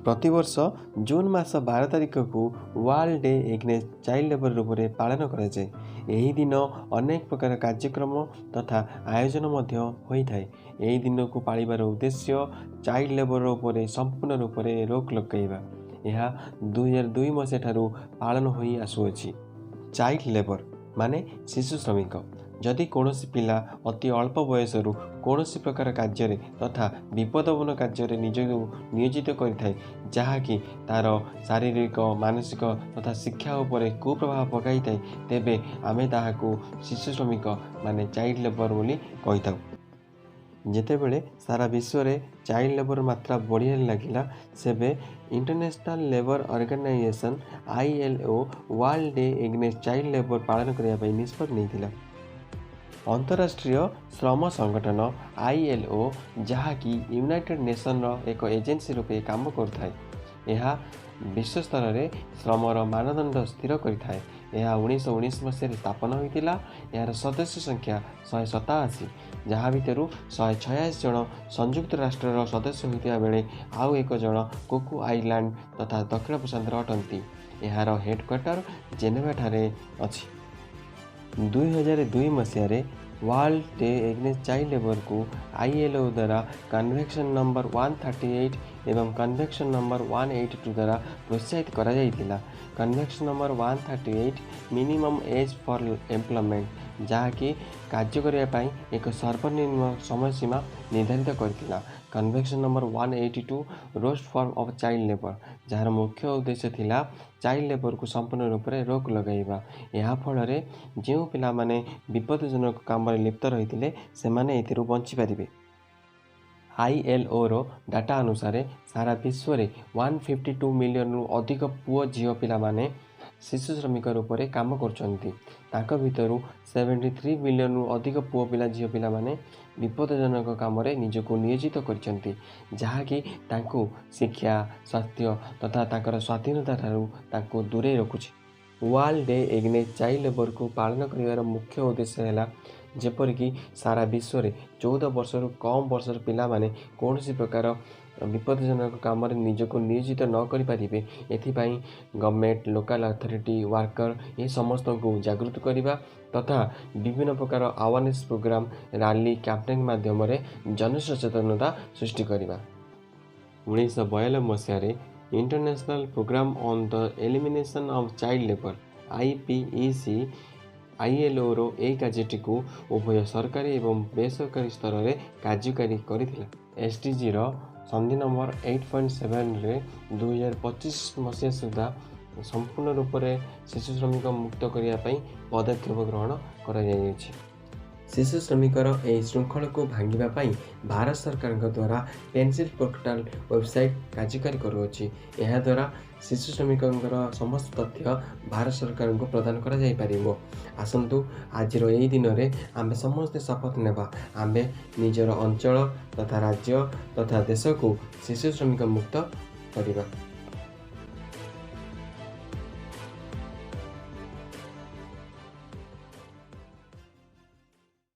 प्रतिवर्ष जून मास 12 तारिख को world day against child labour रूप में पालन कराए। यही दिन अनेक प्रकार कार्यक्रम तथा आयोजन होता है। यही दिन को पालिबार उद्देश्य चाइल्ड लेबर उपर संपूर्ण रूप में रोक लगाइबा। यह 2002 मसीहा ठारू पालन होई आसुअछि। चाइल्ड लेबर माने शिशु श्रमिक। जदि कौनसी पिला अति अल्प बयसरू कौनसी प्रकार कार्य तथा विपदपूर्ण कार्य निजक नियोजित करिथाय, जहाँकि तार शारीरिक मानसिक तथा शिक्षा उपर कुप्रभाव पकाई, तेबे आमे ताहाकू शिशु श्रमिक माने चाइल्ड लेबर बोली कहिथाउ। जेतेबेले सारा विश्व रे चाइल्ड लेबर मात्रा बढ़िया लगिला, सेबे international labour organisation ILO world day against child labour पालन करने निष्पत्ति नहीं। अंतरराष्ट्रीय श्रम संगठन ILO, जहाँकि यूनाइटेड नेशन एक एजेंसी रूपे काम करता है, विश्व स्तर में श्रमर मानदंड स्थिर करता है। यह 1919 मसीह स्थापना होता। यार सदस्य संख्या 187, जहाँ भितर 186 जन संयुक्त राष्ट्र सदस्य होता बेले आउ 1 जन कुकू आइलैंड तथा दक्षिण प्रशांत अटंती। यार हेडक्वार्टर जेनेवा ठारे अछि। 2002 मसीह world day against child labour को ILO द्वारा कन्वेंशन नंबर 138 एवं कन्वेंशन नंबर 182 द्वारा प्रोत्साहित करा जाइतिला। Convention number 138 minimum age for employment, जहाँकि कार्य करने एक सर्वनिम्न समय सीमा निर्धारित करथिला। Convention number 182 worst form of child labour, जार मुख्य उद्देश्य थिला चाइल्ड लेबर को संपूर्ण रूप में रोक लगाइबा। यह फल जो पिला माने विपदजनक काम लिप्त रही से बंची पारिबे। ILO रो डाटा अनुसार सारा विश्व में 152 मिलियन रु अधिक पुओ झील पिला माने शिशु श्रमिक रूप में काम करछंती। ताका भितरु 73 मिलियन रु अधिक पुओ पिला झील पिला माने विपदजनक काम निजको नियोजित करछंती, जहाँकि तांको शिक्षा, स्वास्थ्य तथा ताकर स्वाधीनता ठारू तांको दूरे रखुछि। World day against child labour को पालन करिवार मुख्य उद्देश्य है जेपरिक सारा विश्व में 14 वर्षर कम वर्षर पिला माने कौनसी प्रकार विपदजनक काम निजको नियोजित न करें, एथिपाई गवर्नमेंट, लोकल अथॉरिटी, वर्कर ये समस्त को जागृत करने तथा विभिन्न प्रकार अवेयरनेस प्रोग्राम, रैली, कैंपेन माध्यम जनसचेतनता सृष्टि करने। 1992 मसीह international programme on the elimination of child labour IPEC ILO रो एक कार्यटी को उभय सरकारी एवं बेसरकारी स्तर में कार्यकारी करिथिला। SDG रो संधि नंबर 8.7 रे 2025 मसीहा सुधा संपूर्ण रूप से शिशु श्रमिक मुक्त करने पदक्षेप ग्रहण कर। शिशु श्रमिकर यह श्रृंखला को भांगापी भारत सरकार द्वारा पेंसिल पोर्टाल वेबसाइट कार्यकारी करुच्ची। यह द्वारा शिशु श्रमिक समस्त तथ्य भारत सरकार को प्रदान कर। आसतु आज यही दिन में आम समस्ते शपथ नेबा, आम निजर अंचल तथा राज्य तथा देश को शिशु श्रमिक मुक्त करवा।